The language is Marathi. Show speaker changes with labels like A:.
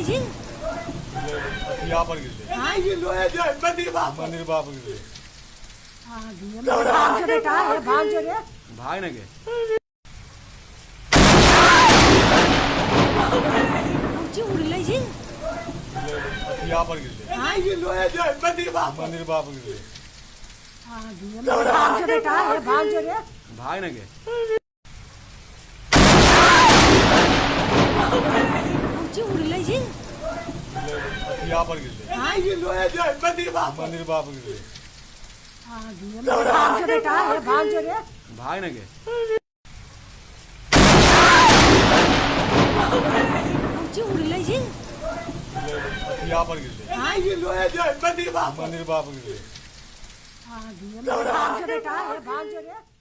A: जी
B: यहाँ पर गिरले मंदिर बाप गिरले
A: भाग जो बेटा ये भाग जो रे
B: भाग ना के
A: ऊंची उड़ले जी
B: यहाँ पर गिरले मंदिर बाप गिरले
A: भाग जो बेटा ये भाग जो रे
B: भाग ना के
A: ऊंची उड़ले जी
B: यहाँ पर गिरले मंदिर बाप गिरले
A: भाग जो बेटा ये भाग जो रे
B: भाग ना के
A: ऊंची उड़ले जी
B: यहाँ पर गिरले मंदिर बाप गिरले
A: भाग जो बेटा ये भाग जो रे